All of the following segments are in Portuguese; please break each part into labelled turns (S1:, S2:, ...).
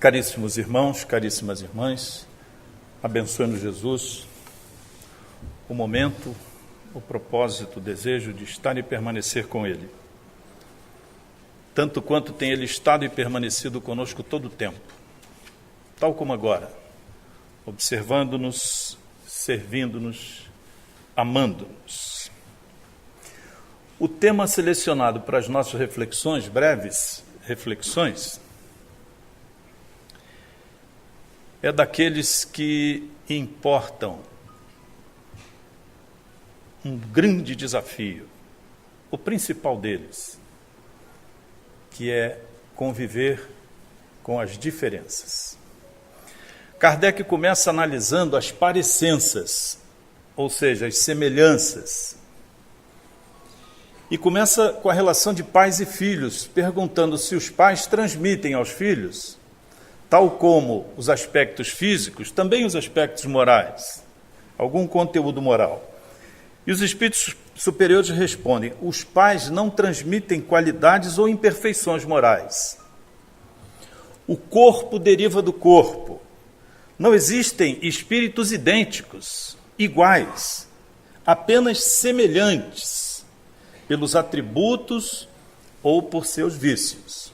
S1: Caríssimos irmãos, caríssimas irmãs, abençoe-nos Jesus o momento, o propósito, o desejo de estar e permanecer com Ele, tanto quanto tem Ele estado e permanecido conosco todo o tempo, tal como agora, observando-nos, servindo-nos, amando-nos. O tema selecionado para as nossas reflexões, breves reflexões, é daqueles que importam um grande desafio, o principal deles, que é conviver com as diferenças. Kardec começa analisando as parecenças, ou seja, as semelhanças, e começa com a relação de pais e filhos, perguntando se os pais transmitem aos filhos, tal como os aspectos físicos, também os aspectos morais, algum conteúdo moral. E os espíritos superiores respondem: os pais não transmitem qualidades ou imperfeições morais. O corpo deriva do corpo. Não existem espíritos idênticos, iguais, apenas semelhantes, pelos atributos ou por seus vícios.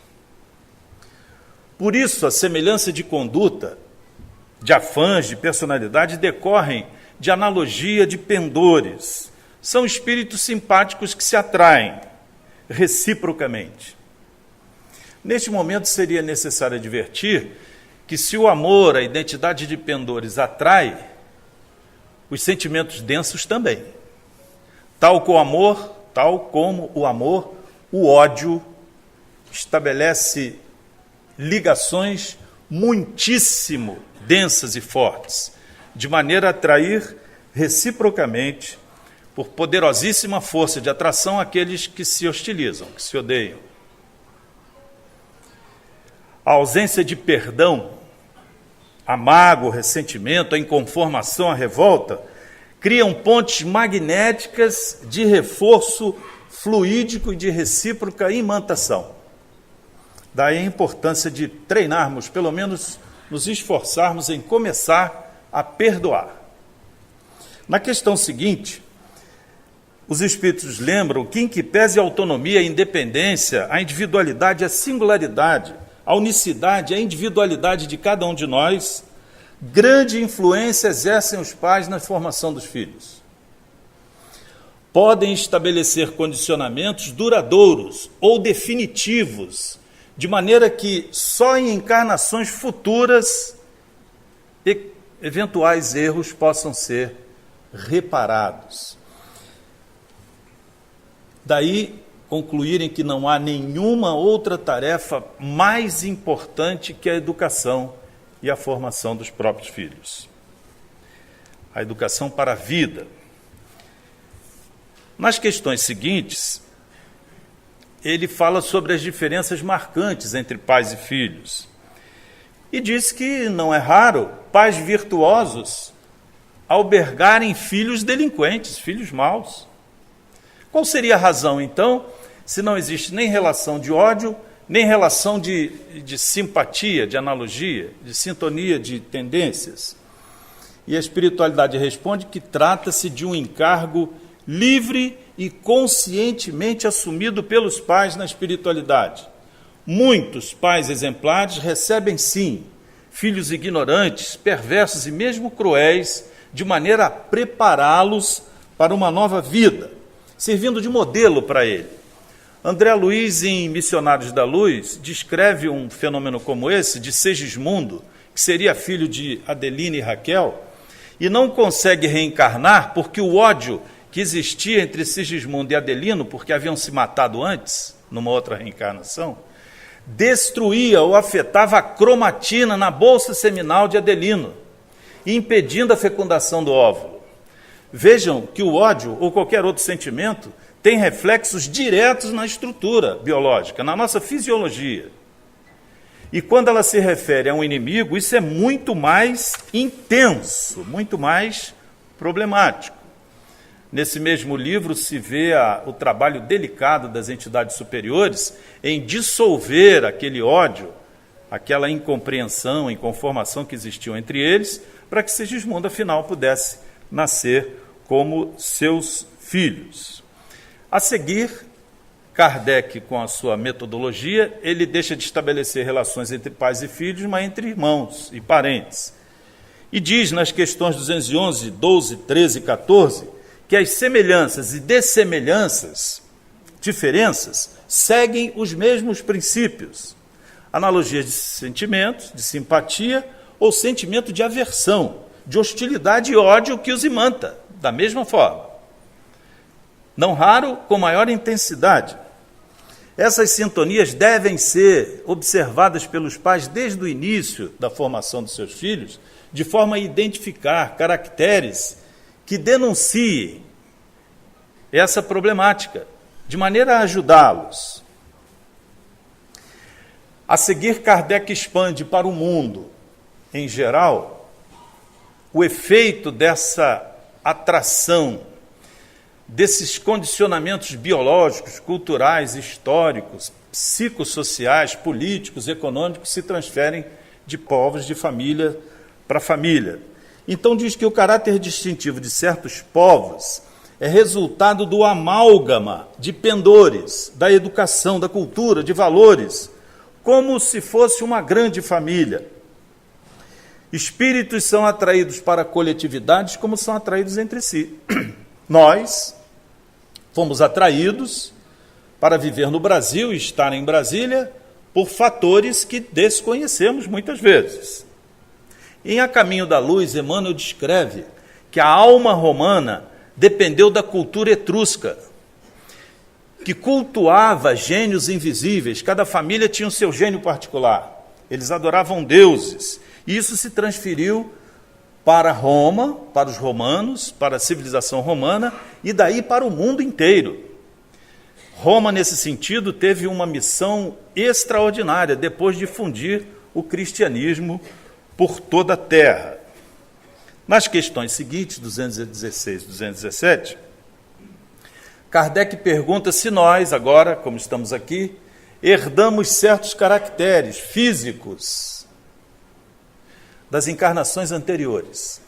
S1: Por isso, a semelhança de conduta, de afãs, de personalidade, decorrem de analogia de pendores. São espíritos simpáticos que se atraem reciprocamente. Neste momento, seria necessário advertir que se o amor, a identidade de pendores, atrai, os sentimentos densos também. Tal como o amor, o ódio estabelece ligações muitíssimo densas e fortes, de maneira a atrair reciprocamente, por poderosíssima força de atração, aqueles que se hostilizam, que se odeiam. A ausência de perdão, a mágoa, o ressentimento, a inconformação, a revolta, criam pontes magnéticas de reforço fluídico e de recíproca imantação. Daí a importância de treinarmos, pelo menos nos esforçarmos em começar a perdoar. Na questão seguinte, os espíritos lembram que, em que pese a autonomia, a independência, a individualidade, a singularidade, a unicidade, a individualidade de cada um de nós, grande influência exercem os pais na formação dos filhos. Podem estabelecer condicionamentos duradouros ou definitivos, de maneira que só em encarnações futuras eventuais erros possam ser reparados. Daí concluírem que não há nenhuma outra tarefa mais importante que a educação e a formação dos próprios filhos. A educação para a vida. Nas questões seguintes, ele fala sobre as diferenças marcantes entre pais e filhos. E diz que não é raro pais virtuosos albergarem filhos delinquentes, filhos maus. Qual seria a razão, então, se não existe nem relação de ódio, nem relação de simpatia, de analogia, de sintonia de tendências? E a espiritualidade responde que trata-se de um encargo livre e conscientemente assumido pelos pais na espiritualidade. Muitos pais exemplares recebem, sim, filhos ignorantes, perversos e mesmo cruéis, de maneira a prepará-los para uma nova vida, servindo de modelo para ele. André Luiz, em Missionários da Luz, descreve um fenômeno como esse, de Segismundo, que seria filho de Adeline e Raquel, e não consegue reencarnar porque o ódio que existia entre Sigismundo e Adelino, porque haviam se matado antes, numa outra reencarnação, destruía ou afetava a cromatina na bolsa seminal de Adelino, impedindo a fecundação do óvulo. Vejam que o ódio ou qualquer outro sentimento tem reflexos diretos na estrutura biológica, na nossa fisiologia. E quando ela se refere a um inimigo, isso é muito mais intenso, muito mais problemático. Nesse mesmo livro se vê o trabalho delicado das entidades superiores em dissolver aquele ódio aquela incompreensão, inconformação que existiu entre eles, para que Segismundo, afinal, pudesse nascer como seus filhos. A seguir, Kardec, com a sua metodologia, ele deixa de estabelecer relações entre pais e filhos, mas entre irmãos e parentes. E diz nas questões 211, 12, 13 e 14, que as semelhanças e dessemelhanças, diferenças, seguem os mesmos princípios. Analogias de sentimentos, de simpatia ou sentimento de aversão, de hostilidade e ódio que os imanta, da mesma forma. Não raro, com maior intensidade. Essas sintonias devem ser observadas pelos pais desde o início da formação dos seus filhos, de forma a identificar caracteres que denunciem essa problemática, de maneira a ajudá-los. A seguir, Kardec expande para o mundo, em geral, o efeito dessa atração, desses condicionamentos biológicos, culturais, históricos, psicossociais, políticos, econômicos, se transferem de povos, de família para família. Então diz que o caráter distintivo de certos povos é resultado do amálgama de pendores, da educação, da cultura, de valores, como se fosse uma grande família. Espíritos são atraídos para coletividades como são atraídos entre si. Nós fomos atraídos para viver no Brasil e estar em Brasília por fatores que desconhecemos muitas vezes. Em A Caminho da Luz, Emmanuel descreve que a alma romana dependeu da cultura etrusca, que cultuava gênios invisíveis. Cada família tinha o seu gênio particular. Eles adoravam deuses. E isso se transferiu para Roma, para os romanos, para a civilização romana, e daí para o mundo inteiro. Roma, nesse sentido, teve uma missão extraordinária, depois de difundir o cristianismo por toda a terra. Nas questões seguintes, 216 e 217, Kardec pergunta se nós, agora, como estamos aqui, herdamos certos caracteres físicos das encarnações anteriores.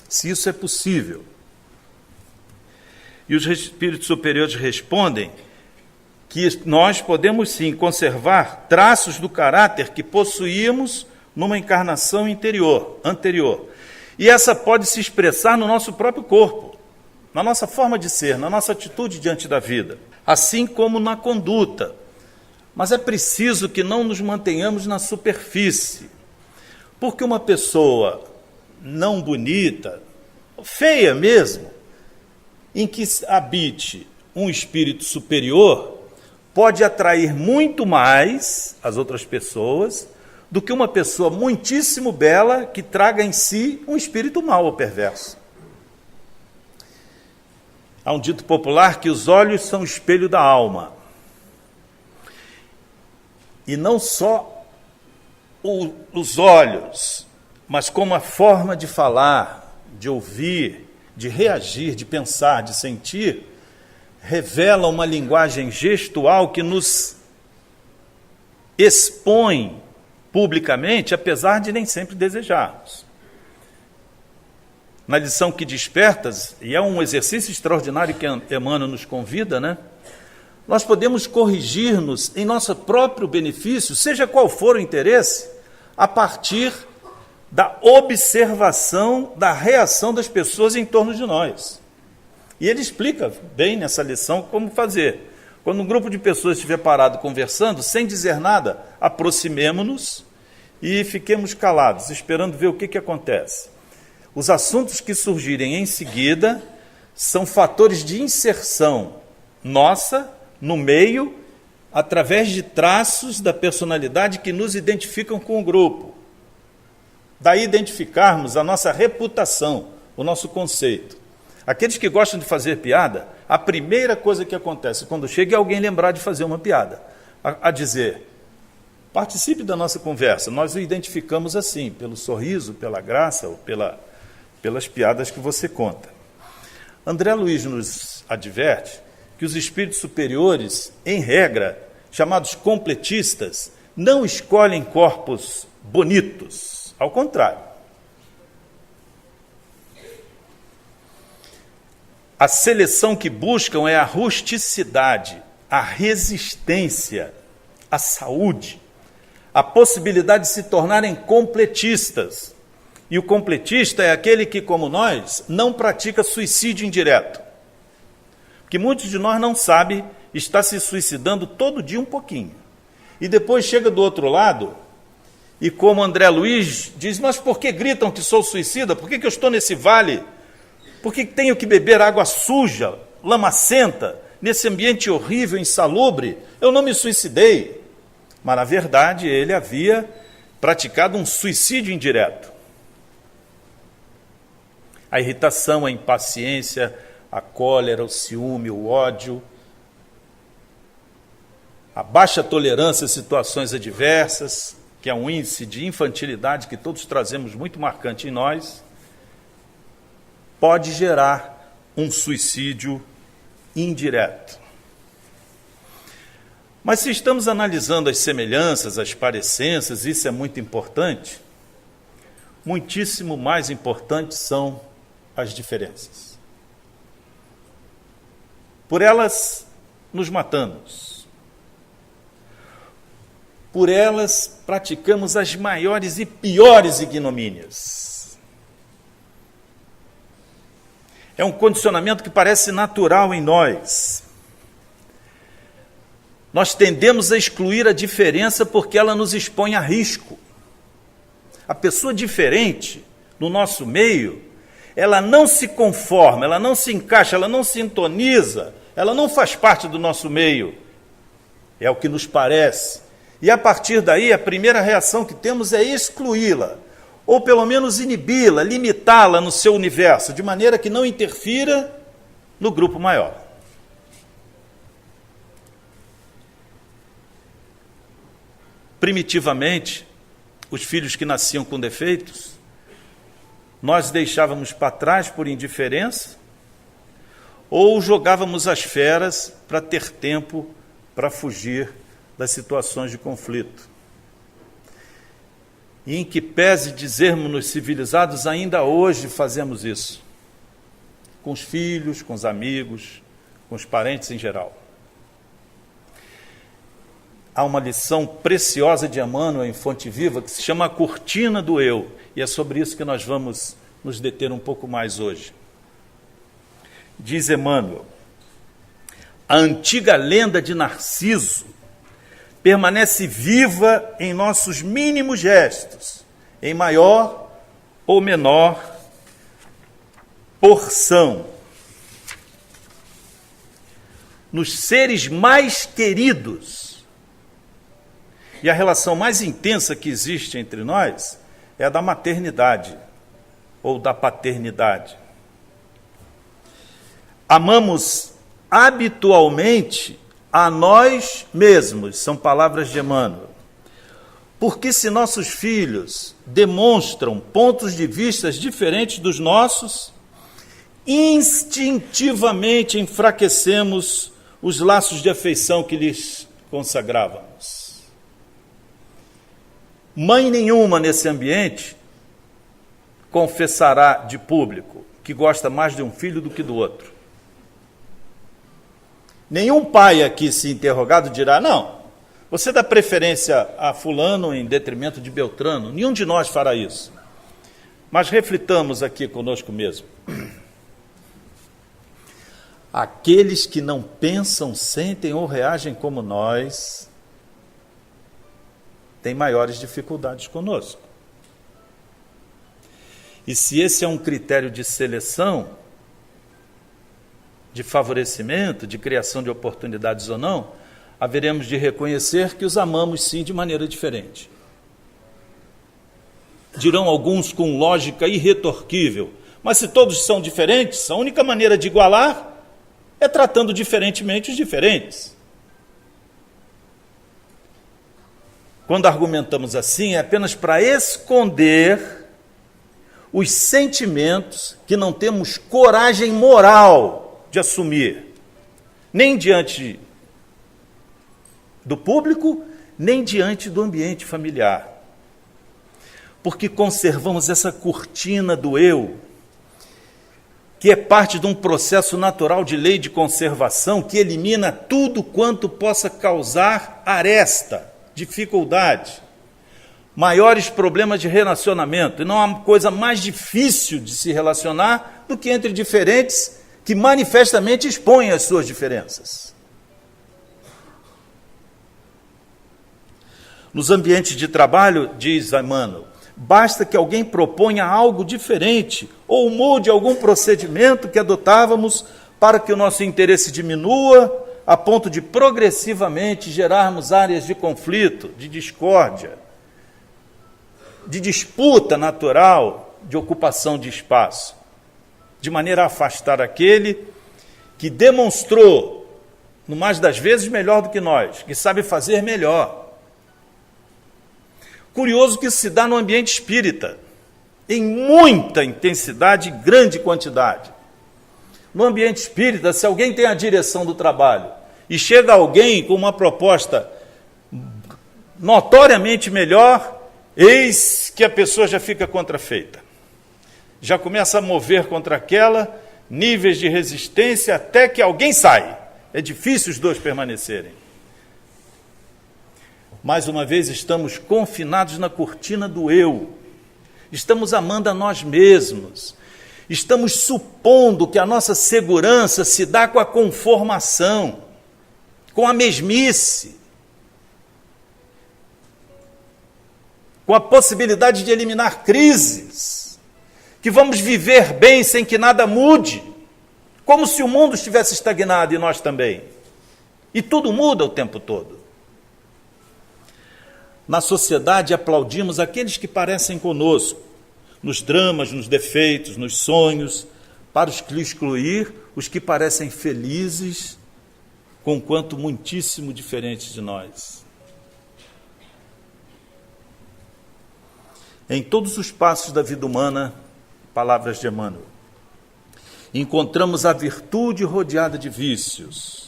S1: Se isso é possível. E os espíritos superiores respondem que nós podemos sim conservar traços do caráter que possuímos numa encarnação anterior. E essa pode se expressar no nosso próprio corpo, na nossa forma de ser, na nossa atitude diante da vida, assim como na conduta. Mas é preciso que não nos mantenhamos na superfície, porque uma pessoa não bonita, feia mesmo, em que habite um espírito superior, pode atrair muito mais as outras pessoas do que uma pessoa muitíssimo bela que traga em si um espírito mau ou perverso. Há um dito popular que os olhos são o espelho da alma. E não só os olhos, mas como a forma de falar, de ouvir, de reagir, de pensar, de sentir, revela uma linguagem gestual que nos expõe publicamente, apesar de nem sempre desejarmos. Na lição que despertas, e é um exercício extraordinário que Emmanuel nos convida, né? Nós podemos corrigir-nos em nosso próprio benefício, seja qual for o interesse, a partir da observação da reação das pessoas em torno de nós. E ele explica bem nessa lição como fazer. Quando um grupo de pessoas estiver parado conversando, sem dizer nada, aproximemo-nos e fiquemos calados, esperando ver o que acontece. Os assuntos que surgirem em seguida são fatores de inserção nossa no meio, através de traços da personalidade que nos identificam com o grupo. Daí identificarmos a nossa reputação, o nosso conceito. Aqueles que gostam de fazer piada, a primeira coisa que acontece quando chega é alguém lembrar de fazer uma piada, a dizer, participe da nossa conversa. Nós o identificamos assim, pelo sorriso, pela graça ou pelas piadas que você conta. André Luiz nos adverte que os espíritos superiores, em regra, chamados completistas, não escolhem corpos bonitos, ao contrário. A seleção que buscam é a rusticidade, a resistência, a saúde, a possibilidade de se tornarem completistas. E o completista é aquele que, como nós, não pratica suicídio indireto. Porque muitos de nós não sabem, está se suicidando todo dia um pouquinho. E depois chega do outro lado, e como André Luiz diz, mas por que gritam que sou suicida? Por que eu estou nesse vale? Por que tenho que beber água suja, lamacenta, nesse ambiente horrível, insalubre? Eu não me suicidei. Mas, na verdade, ele havia praticado um suicídio indireto. A irritação, a impaciência, a cólera, o ciúme, o ódio, a baixa tolerância a situações adversas, que é um índice de infantilidade que todos trazemos muito marcante em nós, pode gerar um suicídio indireto. Mas se estamos analisando as semelhanças, as parecências, isso é muito importante, muitíssimo mais importantes são as diferenças. Por elas nos matamos. Por elas praticamos as maiores e piores ignomínias. É um condicionamento que parece natural em nós. Nós tendemos a excluir a diferença porque ela nos expõe a risco. A pessoa diferente no nosso meio, ela não se conforma, ela não se encaixa, ela não sintoniza, ela não faz parte do nosso meio. É o que nos parece. E a partir daí, a primeira reação que temos é excluí-la, ou pelo menos inibi-la, limitá-la no seu universo, de maneira que não interfira no grupo maior. Primitivamente, os filhos que nasciam com defeitos, nós deixávamos para trás por indiferença ou jogávamos as feras para ter tempo para fugir das situações de conflito. E em que pese dizermos-nos civilizados, ainda hoje fazemos isso. Com os filhos, com os amigos, com os parentes em geral. Há uma lição preciosa de Emmanuel em Fonte Viva que se chama A Cortina do Eu, e é sobre isso que nós vamos nos deter um pouco mais hoje. Diz Emmanuel, a antiga lenda de Narciso permanece viva em nossos mínimos gestos, em maior ou menor porção. Nos seres mais queridos. E a relação mais intensa que existe entre nós é a da maternidade ou da paternidade. Amamos habitualmente a nós mesmos, são palavras de Emmanuel. Porque se nossos filhos demonstram pontos de vista diferentes dos nossos, instintivamente enfraquecemos os laços de afeição que lhes consagrávamos. Mãe nenhuma nesse ambiente confessará de público que gosta mais de um filho do que do outro. Nenhum pai aqui, se interrogado, dirá, não, você dá preferência a fulano em detrimento de Beltrano. Nenhum de nós fará isso. Mas reflitamos aqui conosco mesmo. Aqueles que não pensam, sentem ou reagem como nós têm maiores dificuldades conosco. E se esse é um critério de seleção, de favorecimento, de criação de oportunidades ou não, haveremos de reconhecer que os amamos sim de maneira diferente. Dirão alguns com lógica irretorquível, mas se todos são diferentes, a única maneira de igualar é tratando diferentemente os diferentes. Quando argumentamos assim, é apenas para esconder os sentimentos que não temos coragem moral de assumir, nem diante do público, nem diante do ambiente familiar. Porque conservamos essa cortina do eu, que é parte de um processo natural de lei de conservação que elimina tudo quanto possa causar aresta, dificuldade, maiores problemas de relacionamento. E não há coisa mais difícil de se relacionar do que entre diferentes que manifestamente expõem as suas diferenças. Nos ambientes de trabalho, diz Emmanuel, basta que alguém proponha algo diferente ou mude algum procedimento que adotávamos para que o nosso interesse diminua a ponto de progressivamente gerarmos áreas de conflito, de discórdia, de disputa natural, de ocupação de espaço, de maneira a afastar aquele que demonstrou, no mais das vezes, melhor do que nós, que sabe fazer melhor. Curioso que isso se dá no ambiente espírita, em muita intensidade e grande quantidade. No ambiente espírita, se alguém tem a direção do trabalho e chega alguém com uma proposta notoriamente melhor, eis que a pessoa já fica contrafeita. Já começa a mover contra aquela, níveis de resistência, até que alguém sai. É difícil os dois permanecerem. Mais uma vez, estamos confinados na cortina do eu. Estamos amando a nós mesmos. Estamos supondo que a nossa segurança se dá com a conformação, com a mesmice, com a possibilidade de eliminar crises, que vamos viver bem sem que nada mude, como se o mundo estivesse estagnado e nós também. E tudo muda o tempo todo. Na sociedade, aplaudimos aqueles que parecem conosco, nos dramas, nos defeitos, nos sonhos, para excluir os que parecem felizes, conquanto muitíssimo diferentes de nós. Em todos os passos da vida humana, palavras de Emmanuel, encontramos a virtude rodeada de vícios,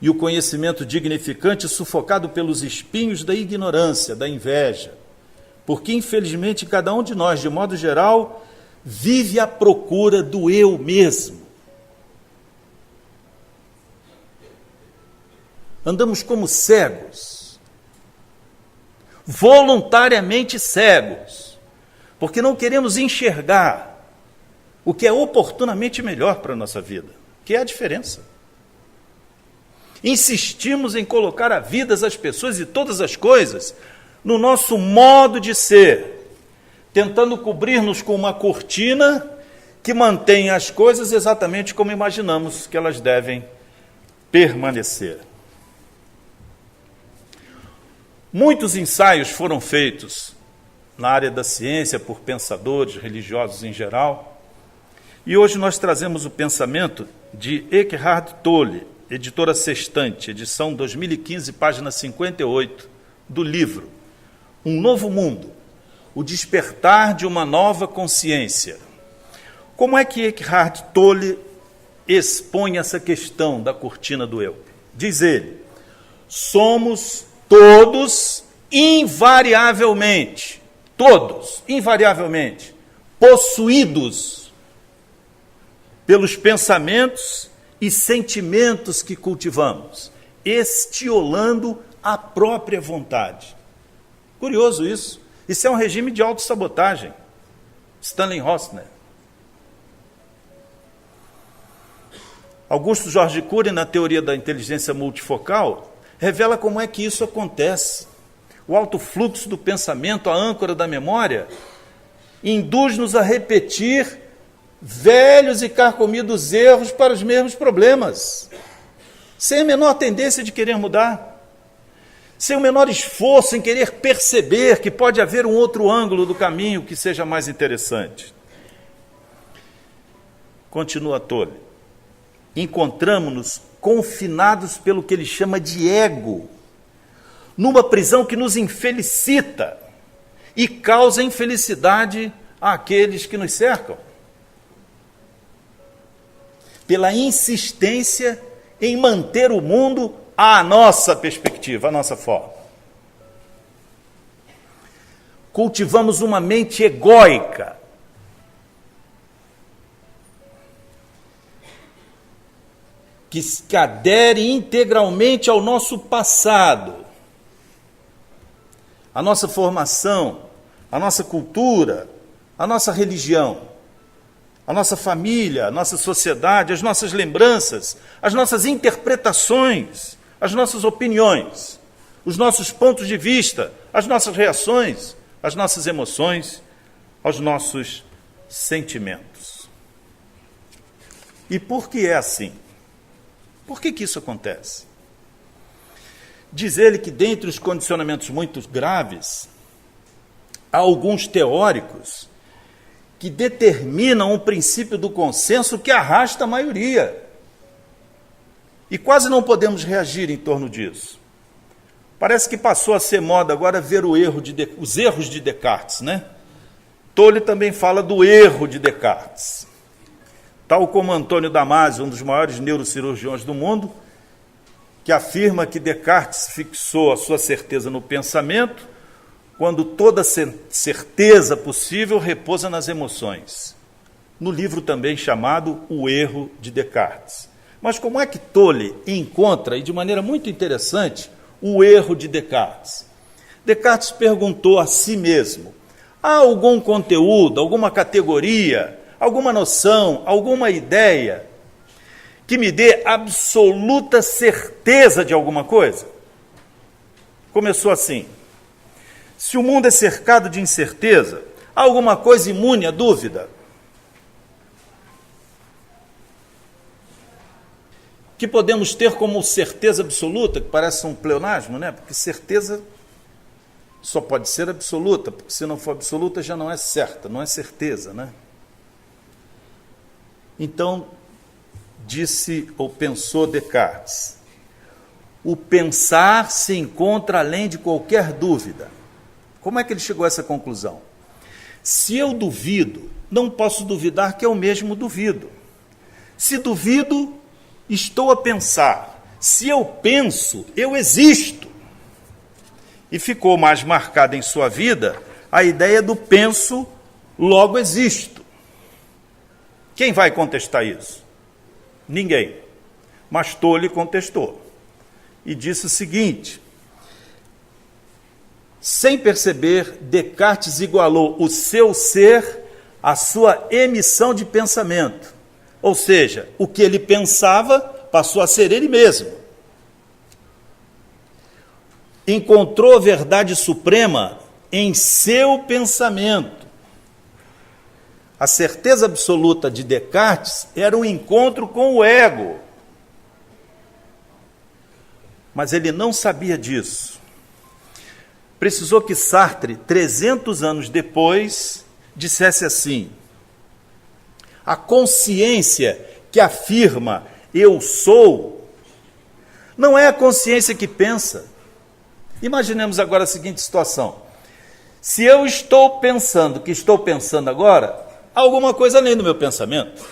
S1: e o conhecimento dignificante sufocado pelos espinhos da ignorância, da inveja, porque, infelizmente, cada um de nós, de modo geral, vive à procura do eu mesmo. Andamos como cegos, voluntariamente cegos, porque não queremos enxergar o que é oportunamente melhor para a nossa vida, que é a diferença. Insistimos em colocar a vida, as pessoas e todas as coisas no nosso modo de ser, tentando cobrir-nos com uma cortina que mantém as coisas exatamente como imaginamos que elas devem permanecer. Muitos ensaios foram feitos na área da ciência por pensadores religiosos em geral, e hoje nós trazemos o pensamento de Eckhart Tolle, editora Sextante, edição 2015, página 58, do livro Um Novo Mundo, o despertar de uma nova consciência. Como é que Eckhart Tolle expõe essa questão da cortina do eu? Diz ele, somos todos invariavelmente, possuídos pelos pensamentos e sentimentos que cultivamos, estiolando a própria vontade. Curioso isso. Isso é um regime de autossabotagem. Stanley Rosner. Augusto Jorge Cury, na teoria da inteligência multifocal, revela como é que isso acontece. O alto fluxo do pensamento, a âncora da memória, induz-nos a repetir velhos e carcomidos erros para os mesmos problemas, sem a menor tendência de querer mudar, sem o menor esforço em querer perceber que pode haver um outro ângulo do caminho que seja mais interessante. Continua Tolle. Encontramos-nos confinados pelo que ele chama de ego, numa prisão que nos infelicita e causa infelicidade àqueles que nos cercam. Pela insistência em manter o mundo à nossa perspectiva, à nossa forma. cultivamos uma mente egóica. Que adere integralmente ao nosso passado, à nossa formação, à nossa cultura, à nossa religião, à nossa família, à nossa sociedade, às nossas lembranças, às nossas interpretações, às nossas opiniões, os nossos pontos de vista, as nossas reações, as nossas emoções, aos nossos sentimentos. E por que é assim? Por que isso acontece? Diz ele que, dentre os condicionamentos muito graves, há alguns teóricos que determinam o princípio do consenso que arrasta a maioria. E quase não podemos reagir em torno disso. Parece que passou a ser moda agora ver os erros de Descartes, né? Tolle também fala do erro de Descartes. Tal como Antônio Damasio, um dos maiores neurocirurgiões do mundo, que afirma que Descartes fixou a sua certeza no pensamento, quando toda certeza possível repousa nas emoções. No livro também chamado O Erro de Descartes. Mas como é que Tolle encontra, e de maneira muito interessante, o erro de Descartes? Descartes perguntou a si mesmo: há algum conteúdo, alguma categoria, alguma noção, alguma ideia que me dê absoluta certeza de alguma coisa? Começou assim: se o mundo é cercado de incerteza, há alguma coisa imune à dúvida? Que podemos ter como certeza absoluta, que parece um pleonasmo, né? Porque certeza só pode ser absoluta, porque se não for absoluta já não é certa, não é certeza, né? Então, disse ou pensou Descartes: o pensar se encontra além de qualquer dúvida. Como é que ele chegou a essa conclusão? Se eu duvido, não posso duvidar que eu mesmo duvido. Se duvido, estou a pensar. Se eu penso, eu existo. E ficou mais marcada em sua vida a ideia do penso, logo existo. Quem vai contestar isso? Ninguém. Mas Tolle contestou. E disse o seguinte: sem perceber, Descartes igualou o seu ser à sua emissão de pensamento. Ou seja, o que ele pensava passou a ser ele mesmo. Encontrou a verdade suprema em seu pensamento. A certeza absoluta de Descartes era um encontro com o ego. Mas ele não sabia disso. Precisou que Sartre, 300 anos depois, dissesse assim: a consciência que afirma eu sou, não é a consciência que pensa. Imaginemos agora a seguinte situação: se eu estou pensando o que estou pensando agora, há alguma coisa além do meu pensamento.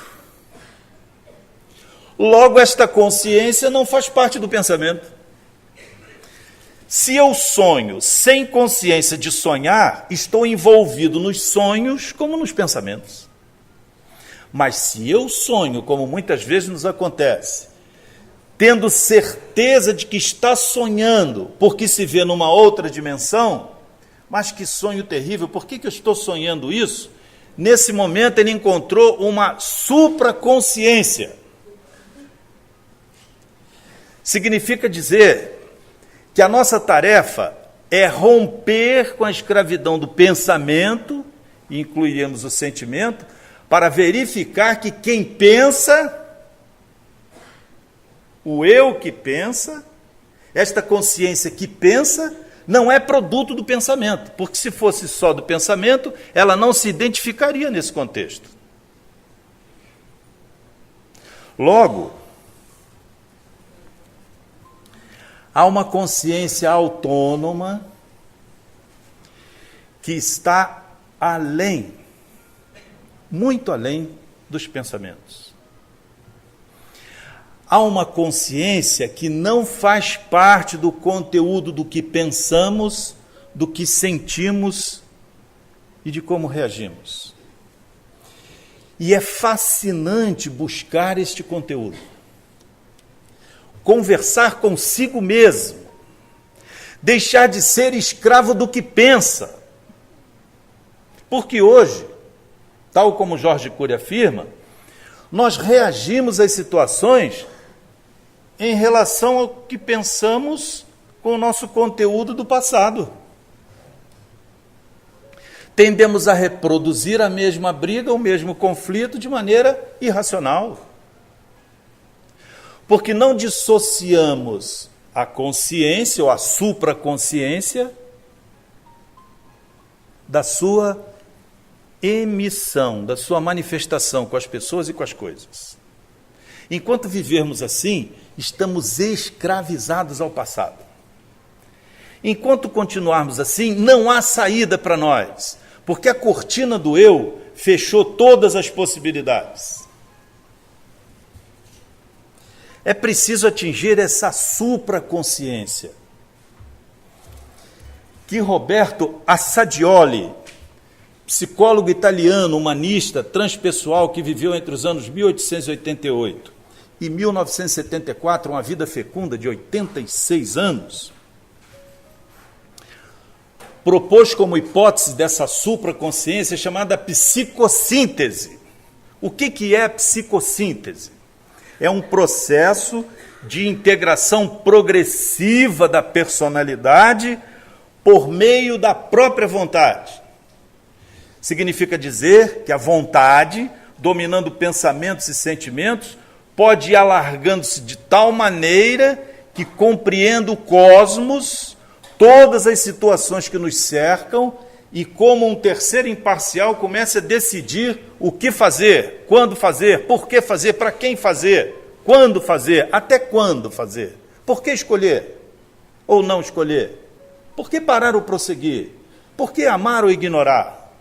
S1: Logo, esta consciência não faz parte do pensamento. Se eu sonho sem consciência de sonhar, estou envolvido nos sonhos como nos pensamentos. Mas se eu sonho, como muitas vezes nos acontece, tendo certeza de que está sonhando, porque se vê numa outra dimensão, mas que sonho terrível, por que eu estou sonhando isso? Nesse momento ele encontrou uma supraconsciência. Significa dizer que a nossa tarefa é romper com a escravidão do pensamento, e incluiremos o sentimento, para verificar que quem pensa, o eu que pensa, esta consciência que pensa, não é produto do pensamento, porque se fosse só do pensamento, ela não se identificaria nesse contexto. Logo, há uma consciência autônoma que está além, muito além dos pensamentos. Há uma consciência que não faz parte do conteúdo do que pensamos, do que sentimos e de como reagimos. E é fascinante buscar este conteúdo. Conversar consigo mesmo. Deixar de ser escravo do que pensa. Porque hoje, tal como Jorge Cury afirma, nós reagimos às situações em relação ao que pensamos com o nosso conteúdo do passado. Tendemos a reproduzir a mesma briga, o mesmo conflito de maneira irracional. Porque não dissociamos a consciência ou a supraconsciência da sua emissão, da sua manifestação com as pessoas e com as coisas. Enquanto vivermos assim, estamos escravizados ao passado. Enquanto continuarmos assim, não há saída para nós, porque a cortina do eu fechou todas as possibilidades. É preciso atingir essa supraconsciência que Roberto Assadioli, psicólogo italiano, humanista, transpessoal, que viveu entre os anos 1888 e 1974, uma vida fecunda de 86 anos, propôs como hipótese dessa supraconsciência chamada psicossíntese. O que é psicossíntese? É um processo de integração progressiva da personalidade por meio da própria vontade. Significa dizer que a vontade, dominando pensamentos e sentimentos, pode ir alargando-se de tal maneira que compreenda o cosmos, todas as situações que nos cercam, e como um terceiro imparcial começa a decidir o que fazer, quando fazer, por que fazer, para quem fazer, quando fazer, até quando fazer, por que escolher ou não escolher, por que parar ou prosseguir, por que amar ou ignorar.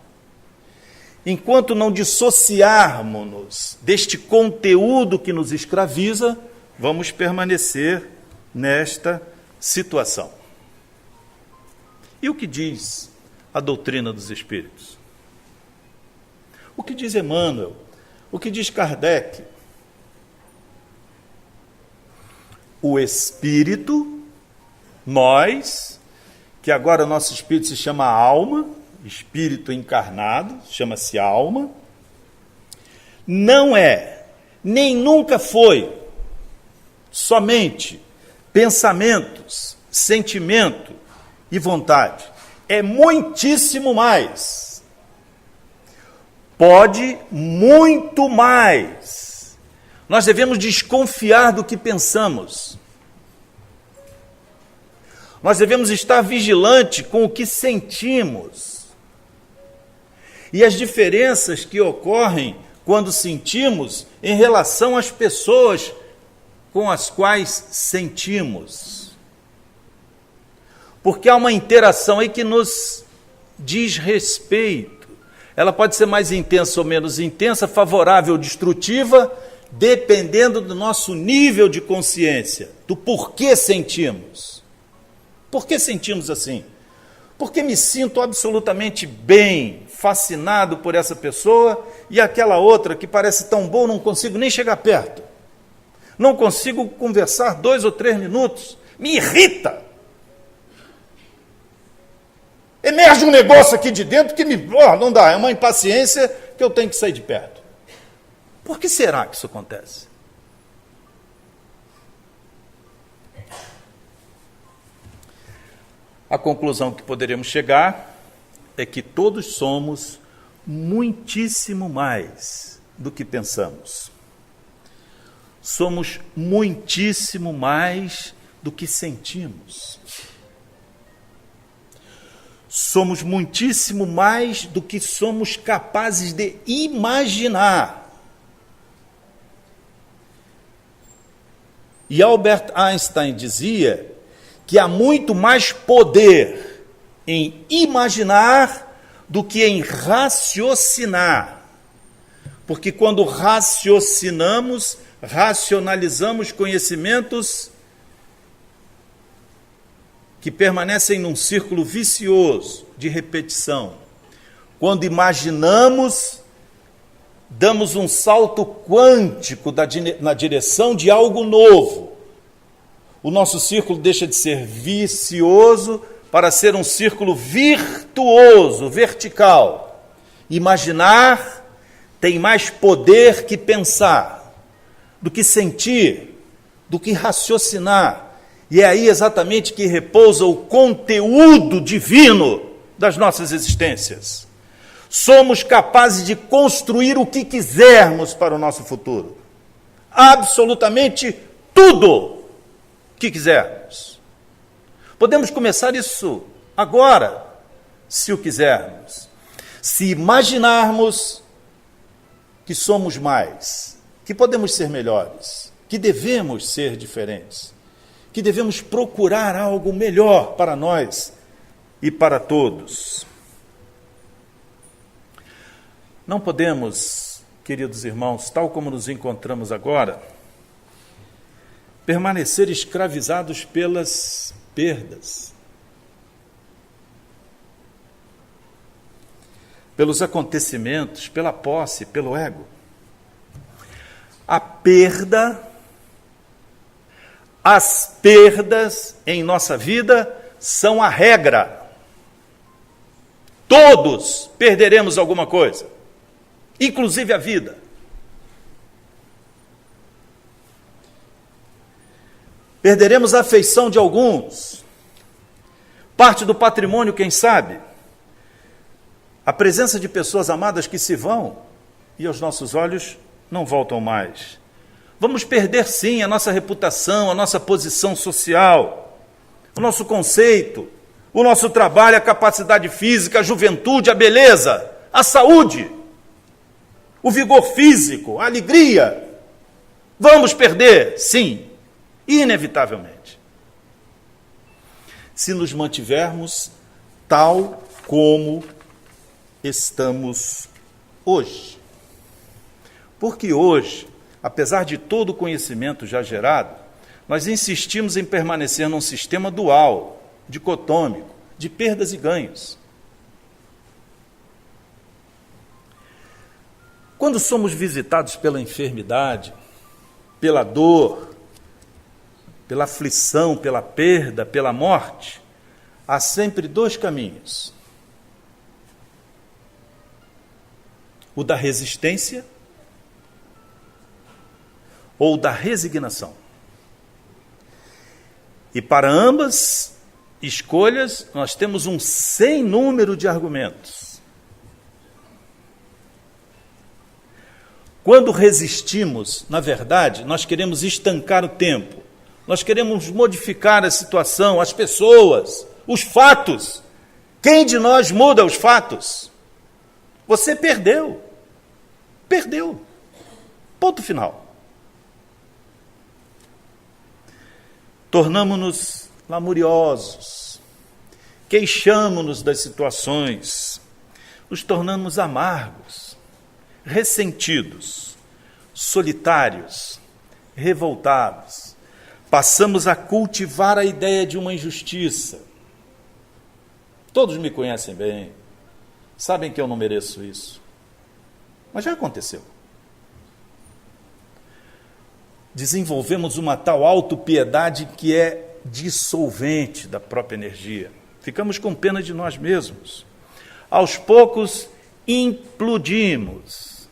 S1: Enquanto não dissociarmos-nos deste conteúdo que nos escraviza, vamos permanecer nesta situação. E o que diz a doutrina dos Espíritos? O que diz Emmanuel? O que diz Kardec? O Espírito, nós, que agora o nosso Espírito se chama alma, Espírito encarnado, chama-se alma, não é, nem nunca foi, somente pensamentos, sentimento e vontade. É muitíssimo mais. Pode muito mais. Nós devemos desconfiar do que pensamos. Nós devemos estar vigilante com o que sentimos. E as diferenças que ocorrem quando sentimos em relação às pessoas com as quais sentimos. Porque há uma interação aí que nos diz respeito. Ela pode ser mais intensa ou menos intensa, favorável ou destrutiva, dependendo do nosso nível de consciência, do porquê sentimos. Por que sentimos assim? Porque me sinto absolutamente bem, fascinado por essa pessoa, e aquela outra que parece tão boa, não consigo nem chegar perto. Não consigo conversar 2 ou 3 minutos. Me irrita. Emerge um negócio aqui de dentro que não dá, é uma impaciência que eu tenho que sair de perto. Por que será que isso acontece? A conclusão que poderemos chegar é que todos somos muitíssimo mais do que pensamos. Somos muitíssimo mais do que sentimos. Somos muitíssimo mais do que somos capazes de imaginar. E Albert Einstein dizia que há muito mais poder em imaginar do que em raciocinar. Porque quando raciocinamos, racionalizamos conhecimentos que permanecem num círculo vicioso de repetição. Quando imaginamos, damos um salto quântico na direção de algo novo. O nosso círculo deixa de ser vicioso para ser um círculo virtuoso, vertical. Imaginar tem mais poder que pensar, do que sentir, do que raciocinar. E é aí exatamente que repousa o conteúdo divino das nossas existências. Somos capazes de construir o que quisermos para o nosso futuro. Absolutamente tudo que quisermos. Podemos começar isso agora, se o quisermos. Se imaginarmos que somos mais, que podemos ser melhores, que devemos ser diferentes, que devemos procurar algo melhor para nós e para todos. Não podemos, queridos irmãos, tal como nos encontramos agora, permanecer escravizados pelas perdas, pelos acontecimentos, pela posse, pelo ego. As perdas em nossa vida são a regra. Todos perderemos alguma coisa, inclusive a vida. Perderemos a afeição de alguns, parte do patrimônio, quem sabe, a presença de pessoas amadas que se vão e aos nossos olhos não voltam mais. Vamos perder sim a nossa reputação, a nossa posição social, o nosso conceito, o nosso trabalho, a capacidade física, a juventude, a beleza, a saúde, o vigor físico, a alegria. Vamos perder, sim, inevitavelmente. Se nos mantivermos tal como estamos hoje. Porque hoje, apesar de todo o conhecimento já gerado, nós insistimos em permanecer num sistema dual, dicotômico, de perdas e ganhos. Quando somos visitados pela enfermidade, pela dor, pela aflição, pela perda, pela morte, há sempre dois caminhos. O da resistência ou da resignação. E para ambas escolhas, nós temos um sem número de argumentos. Quando resistimos, na verdade, nós queremos estancar o tempo, nós queremos modificar a situação, as pessoas, os fatos. Quem de nós muda os fatos? Você perdeu. Perdeu. Ponto final. Tornamo-nos lamuriosos, queixamo-nos das situações, nos tornamos amargos, ressentidos, solitários, revoltados. Passamos a cultivar a ideia de uma injustiça. Todos me conhecem bem, sabem que eu não mereço isso, mas já aconteceu. Desenvolvemos uma tal autopiedade que é dissolvente da própria energia. Ficamos com pena de nós mesmos. Aos poucos, implodimos,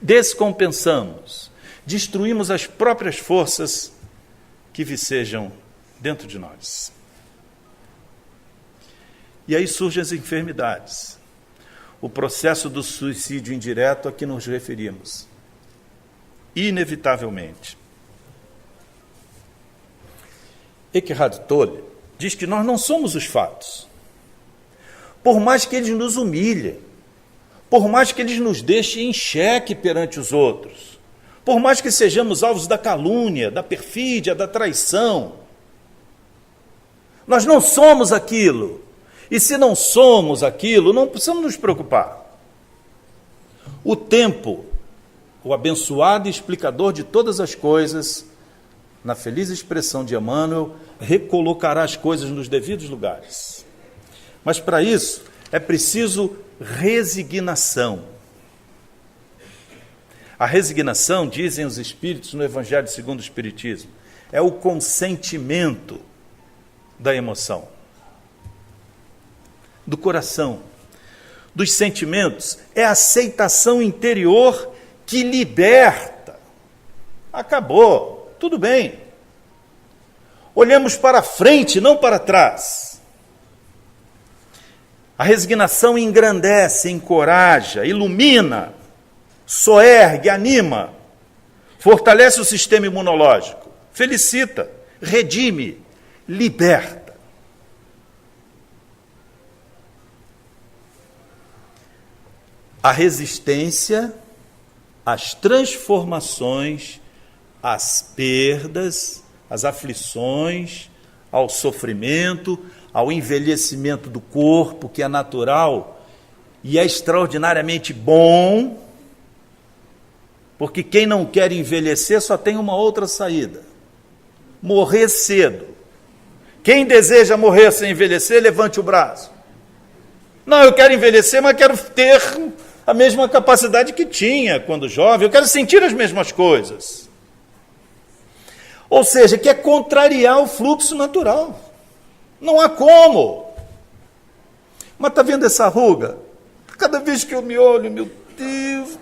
S1: descompensamos, destruímos as próprias forças que vicejam dentro de nós. E aí surgem as enfermidades. O processo do suicídio indireto a que nos referimos. Inevitavelmente. Eckhart Tolle diz que nós não somos os fatos. Por mais que eles nos humilhem, por mais que eles nos deixem em xeque perante os outros, por mais que sejamos alvos da calúnia, da perfídia, da traição, nós não somos aquilo. E se não somos aquilo, não precisamos nos preocupar. O tempo, o abençoado e explicador de todas as coisas, na feliz expressão de Emmanuel, recolocará as coisas nos devidos lugares. Mas para isso, é preciso resignação. A resignação, dizem os Espíritos no Evangelho segundo o Espiritismo, é o consentimento da emoção, do coração, dos sentimentos, é a aceitação interior que liberta. Acabou, tudo bem. Olhamos para frente, não para trás. A resignação engrandece, encoraja, ilumina, soergue, anima, fortalece o sistema imunológico, felicita, redime, liberta. A resistência às transformações, às perdas, às aflições, ao sofrimento, ao envelhecimento do corpo, que é natural e é extraordinariamente bom, porque quem não quer envelhecer só tem uma outra saída: morrer cedo. Quem deseja morrer sem envelhecer, levante o braço. Não, eu quero envelhecer, mas quero ter a mesma capacidade que tinha quando jovem, eu quero sentir as mesmas coisas. Ou seja, quer contrariar o fluxo natural. Não há como. Mas está vendo essa ruga? Cada vez que eu me olho, meu Deus.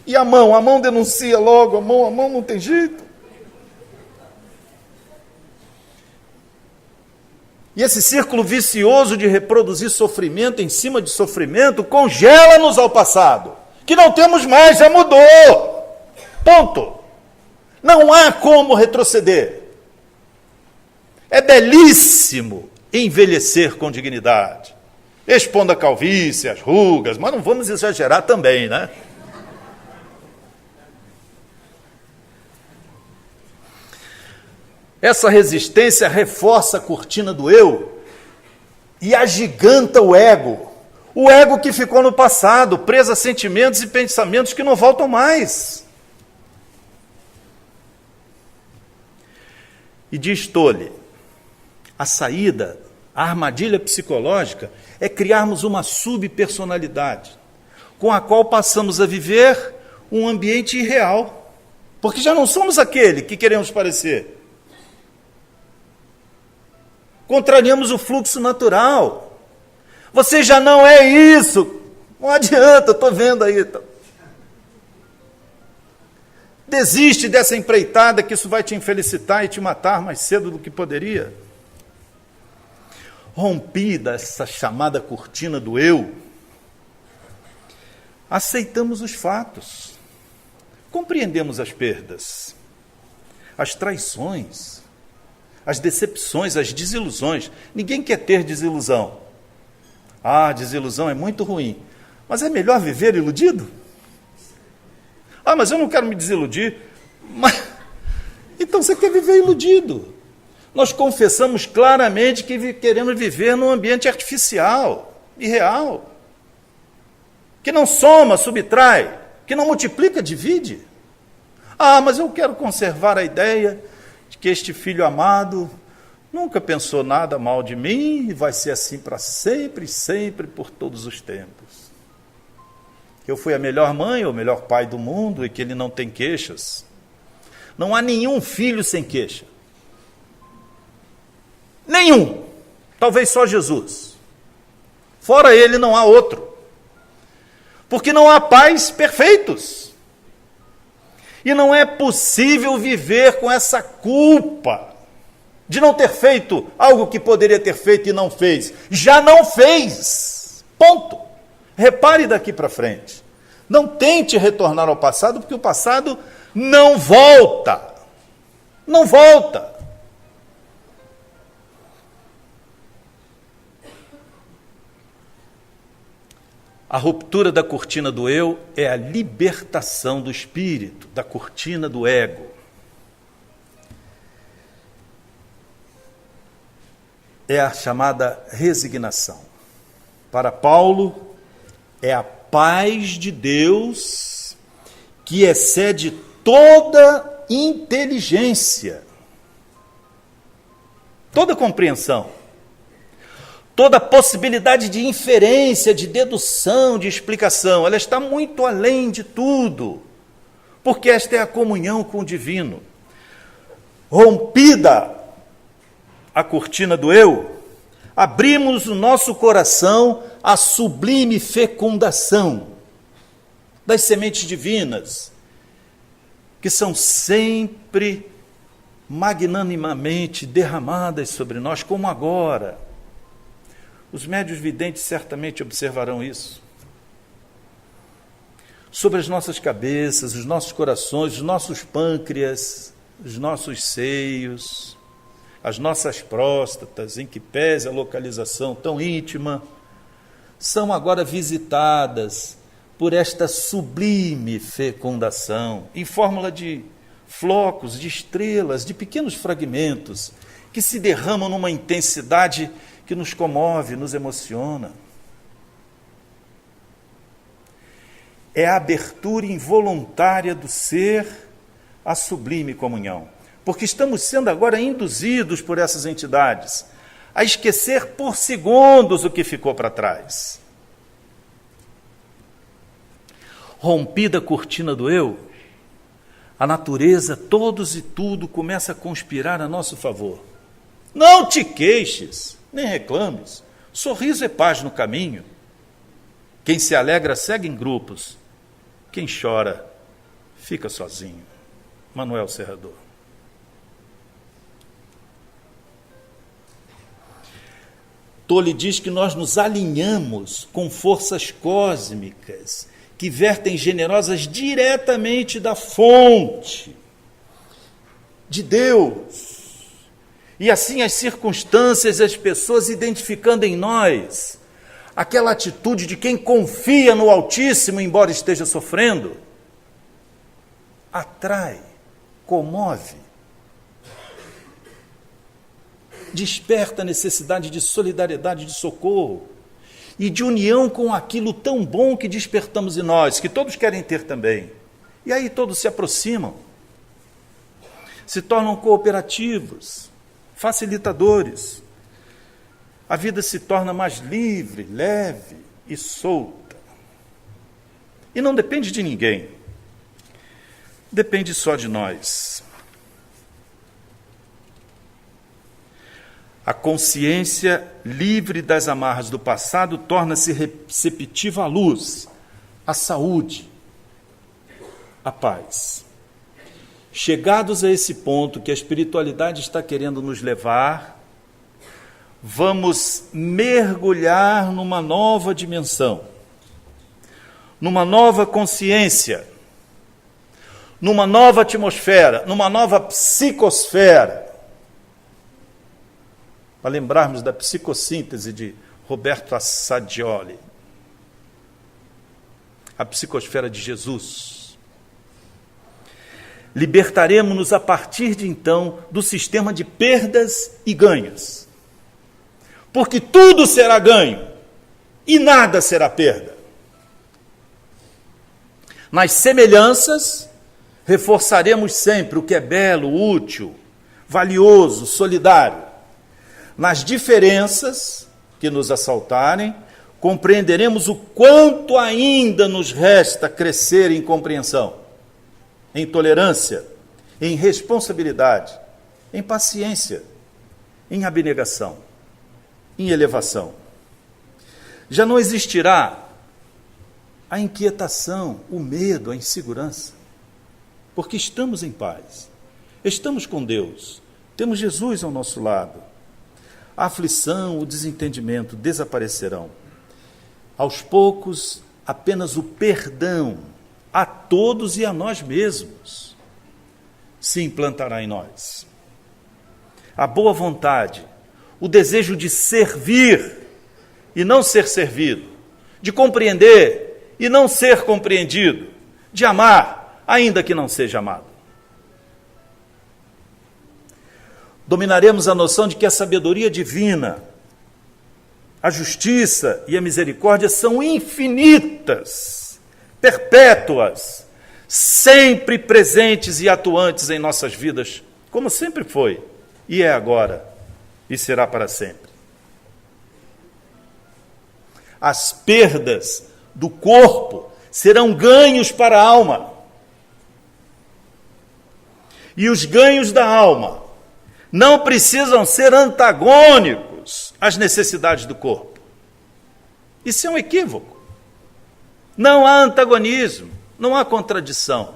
S1: E a mão denuncia logo, a mão não tem jeito. E esse círculo vicioso de reproduzir sofrimento em cima de sofrimento congela-nos ao passado, que não temos mais, já mudou. Ponto. Não há como retroceder. É belíssimo envelhecer com dignidade, expondo a calvície, as rugas, mas não vamos exagerar também, né? Essa resistência reforça a cortina do eu e agiganta o ego que ficou no passado, preso a sentimentos e pensamentos que não voltam mais. E diz Tolle, a saída, a armadilha psicológica é criarmos uma subpersonalidade, com a qual passamos a viver um ambiente irreal, porque já não somos aquele que queremos parecer. Contrariamos o fluxo natural. Você já não é isso. Não adianta, estou vendo aí. Desiste dessa empreitada, que isso vai te infelicitar e te matar mais cedo do que poderia. Rompida essa chamada cortina do eu, aceitamos os fatos, compreendemos as perdas, as traições, as decepções, as desilusões. Ninguém quer ter desilusão. Desilusão é muito ruim. Mas é melhor viver iludido? Mas eu não quero me desiludir. Então você quer viver iludido. Nós confessamos claramente que queremos viver num ambiente artificial, irreal, que não soma, subtrai, que não multiplica, divide. Mas eu quero conservar a ideia que este filho amado nunca pensou nada mal de mim e vai ser assim para sempre, sempre, por todos os tempos. Que eu fui a melhor mãe ou o melhor pai do mundo e que ele não tem queixas. Não há nenhum filho sem queixa. Nenhum. Talvez só Jesus. Fora ele não há outro. Porque não há pais perfeitos. E não é possível viver com essa culpa de não ter feito algo que poderia ter feito e não fez. Já não fez. Ponto. Repare daqui para frente. Não tente retornar ao passado, porque o passado não volta. Não volta. A ruptura da cortina do eu é a libertação do espírito, da cortina do ego. É a chamada resignação. Para Paulo, é a paz de Deus que excede toda inteligência, toda compreensão. toda possibilidade de inferência, de dedução, de explicação. Ela está muito além de tudo, porque esta é a comunhão com o divino. Rompida a cortina do eu, abrimos o nosso coração à sublime fecundação das sementes divinas, que são sempre magnanimamente derramadas sobre nós, como agora. Os médiuns videntes certamente observarão isso. Sobre as nossas cabeças, os nossos corações, os nossos pâncreas, os nossos seios, as nossas próstatas, em que pese a localização tão íntima, são agora visitadas por esta sublime fecundação, em fórmula de flocos, de estrelas, de pequenos fragmentos, que se derramam numa intensidade que nos comove, nos emociona. É a abertura involuntária do ser à sublime comunhão. Porque estamos sendo agora induzidos por essas entidades a esquecer por segundos o que ficou para trás. Rompida a cortina do eu, a natureza, todos e tudo começa a conspirar a nosso favor. Não te queixes, nem reclames. Sorriso é paz no caminho. Quem se alegra segue em grupos. Quem chora fica sozinho. Manuel Serrador. Tolle diz que nós nos alinhamos com forças cósmicas que vertem generosas diretamente da fonte de Deus. E assim as circunstâncias e as pessoas identificando em nós aquela atitude de quem confia no Altíssimo, embora esteja sofrendo, atrai, comove, desperta a necessidade de solidariedade, de socorro e de união com aquilo tão bom que despertamos em nós, que todos querem ter também. E aí todos se aproximam, se tornam cooperativos, facilitadores. A vida se torna mais livre, leve e solta. E não depende de ninguém. Depende só de nós. A consciência livre das amarras do passado torna-se receptiva à luz, à saúde, à paz. Chegados a esse ponto que a espiritualidade está querendo nos levar, vamos mergulhar numa nova dimensão, numa nova consciência, numa nova atmosfera, numa nova psicosfera. Para lembrarmos da psicossíntese de Roberto Assadioli, a psicosfera de Jesus. Libertaremos-nos a partir de então do sistema de perdas e ganhos, porque tudo será ganho e nada será perda. Nas semelhanças, reforçaremos sempre o que é belo, útil, valioso, solidário. Nas diferenças que nos assaltarem, compreenderemos o quanto ainda nos resta crescer em compreensão, em tolerância, em responsabilidade, em paciência, em abnegação, em elevação. Já não existirá a inquietação, o medo, a insegurança, porque estamos em paz, estamos com Deus, temos Jesus ao nosso lado. A aflição, o desentendimento desaparecerão. Aos poucos, apenas o perdão a todos e a nós mesmos se implantará em nós. A boa vontade, o desejo de servir e não ser servido, de compreender e não ser compreendido, de amar, ainda que não seja amado. Dominaremos a noção de que a sabedoria divina, a justiça e a misericórdia são infinitas, perpétuas, sempre presentes e atuantes em nossas vidas, como sempre foi, e é agora, e será para sempre. as perdas do corpo serão ganhos para a alma. E os ganhos da alma não precisam ser antagônicos às necessidades do corpo. Isso é um equívoco. Não há antagonismo, não há contradição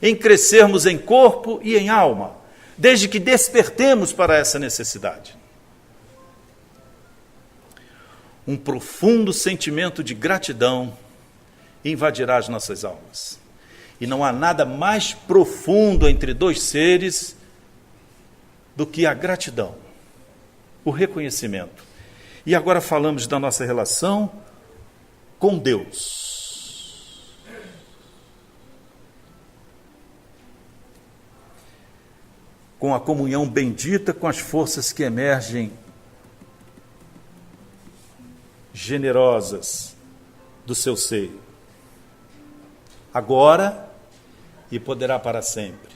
S1: em crescermos em corpo e em alma, desde que despertemos para essa necessidade. Um profundo sentimento de gratidão invadirá as nossas almas. E não há nada mais profundo entre dois seres do que a gratidão, o reconhecimento. E agora falamos da nossa relação com Deus. Com a comunhão bendita com as forças que emergem generosas do seu seio. Agora e poderá para sempre.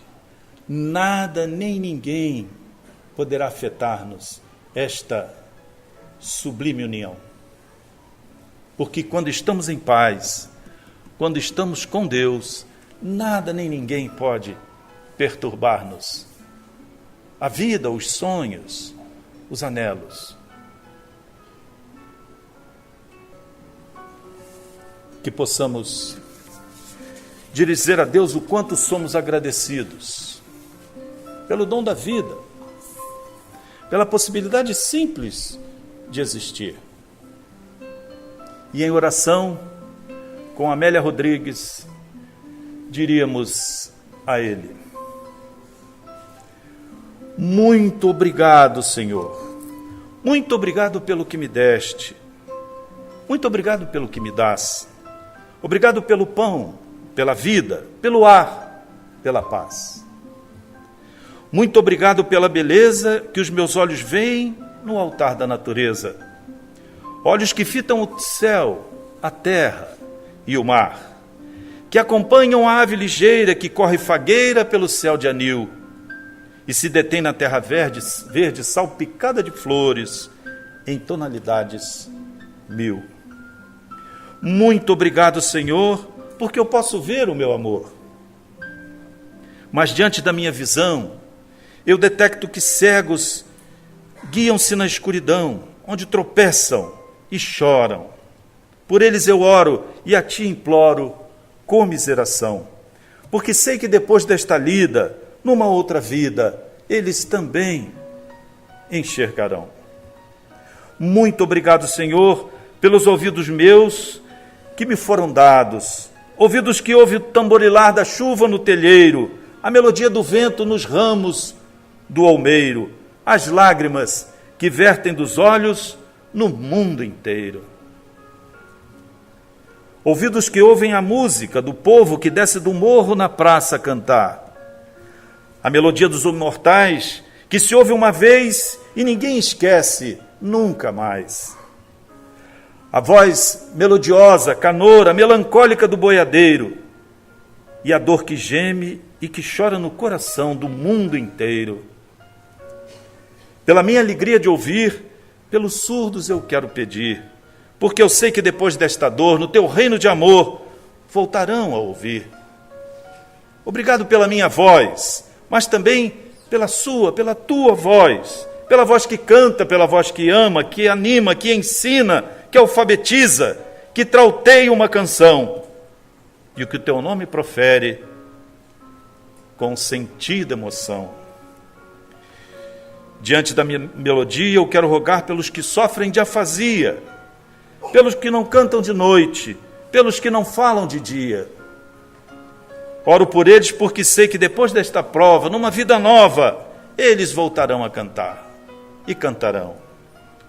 S1: Nada nem ninguém poderá afetar-nos esta sublime união. Porque quando estamos em paz, quando estamos com Deus, nada nem ninguém pode perturbar-nos. A vida, os sonhos, os anelos. Que possamos dizer a Deus o quanto somos agradecidos pelo dom da vida, pela possibilidade simples de existir. E em oração, com Amélia Rodrigues, diríamos a Ele: muito obrigado, Senhor. Muito obrigado pelo que me deste. Muito obrigado pelo que me dás. Obrigado pelo pão, pela vida, pelo ar, pela paz. Muito obrigado pela beleza que os meus olhos veem no altar da natureza. Olhos que fitam o céu, a terra e o mar, que acompanham a ave ligeira que corre fagueira pelo céu de anil e se detém na terra verde salpicada de flores em tonalidades 1000. Muito obrigado, Senhor, porque eu posso ver o meu amor. Mas diante da minha visão, eu detecto que cegos guiam-se na escuridão, onde tropeçam e choram. Por eles eu oro e a ti imploro comiseração, porque sei que depois desta lida, numa outra vida, eles também enxergarão. Muito obrigado, Senhor, pelos ouvidos meus que me foram dados, ouvidos que ouvem o tamborilar da chuva no telheiro, a melodia do vento nos ramos do almeiro, as lágrimas que vertem dos olhos no mundo inteiro. Ouvidos que ouvem a música do povo que desce do morro na praça a cantar, a melodia dos imortais que se ouve uma vez e ninguém esquece nunca mais. A voz melodiosa, canora, melancólica do boiadeiro e a dor que geme e que chora no coração do mundo inteiro. Pela minha alegria de ouvir, pelos surdos eu quero pedir, porque eu sei que depois desta dor, no teu reino de amor, voltarão a ouvir. Obrigado pela minha voz, mas também pela tua voz, pela voz que canta, pela voz que ama, que anima, que ensina, que alfabetiza, que trauteia uma canção, e o que o teu nome profere com sentida emoção. Diante da minha melodia, eu quero rogar pelos que sofrem de afasia, pelos que não cantam de noite, pelos que não falam de dia. Oro por eles porque sei que depois desta prova, numa vida nova, eles voltarão a cantar e cantarão.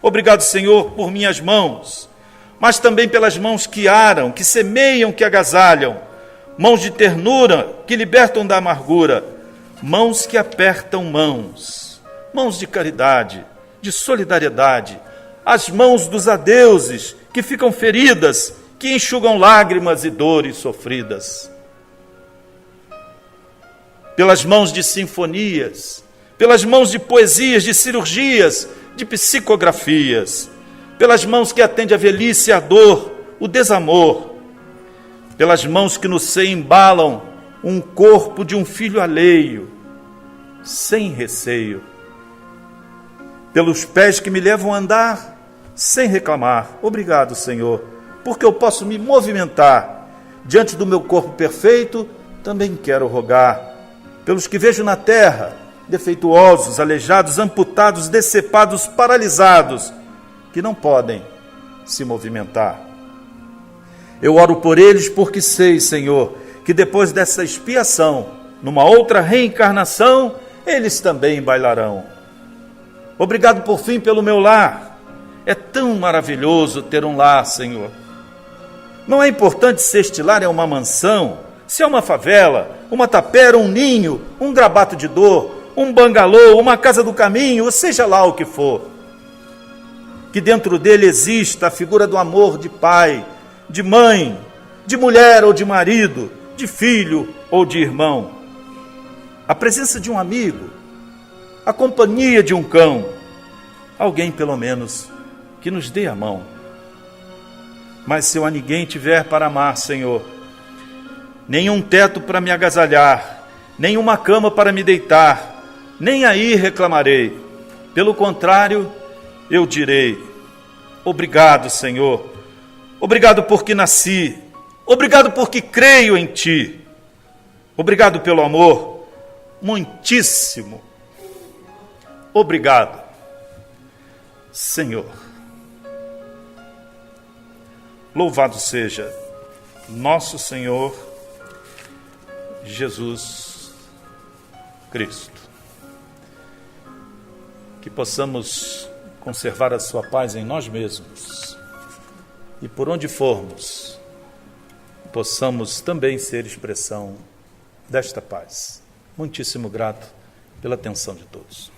S1: Obrigado, Senhor, por minhas mãos, mas também pelas mãos que aram, que semeiam, que agasalham, mãos de ternura que libertam da amargura, mãos que apertam mãos, mãos de caridade, de solidariedade, as mãos dos adeuses que ficam feridas, que enxugam lágrimas e dores sofridas. Pelas mãos de sinfonias, pelas mãos de poesias, de cirurgias, de psicografias, pelas mãos que atendem a velhice, a dor, o desamor, pelas mãos que no seio embalam um corpo de um filho alheio, sem receio, pelos pés que me levam a andar sem reclamar. Obrigado, Senhor, porque eu posso me movimentar diante do meu corpo perfeito. Também quero rogar pelos que vejo na terra, defeituosos, aleijados, amputados, decepados, paralisados, que não podem se movimentar. Eu oro por eles porque sei, Senhor, que depois dessa expiação, numa outra reencarnação, eles também bailarão. Obrigado por fim pelo meu lar. É tão maravilhoso ter um lar, Senhor. Não é importante se este lar é uma mansão, se é uma favela, uma tapera, um ninho, um grabato de dor, um bangalô, uma casa do caminho, ou seja lá o que for. Que dentro dele exista a figura do amor de pai, de mãe, de mulher ou de marido, de filho ou de irmão. A presença de um amigo, a companhia de um cão, alguém pelo menos que nos dê a mão. Mas se eu a ninguém tiver para amar, Senhor, nenhum teto para me agasalhar, nenhuma cama para me deitar, nem aí reclamarei. Pelo contrário, eu direi: obrigado, Senhor, obrigado porque nasci, obrigado porque creio em Ti, obrigado pelo amor, muitíssimo obrigado, Senhor. Louvado seja nosso Senhor Jesus Cristo. Que possamos conservar a sua paz em nós mesmos e por onde formos, possamos também ser expressão desta paz. Muitíssimo grato pela atenção de todos.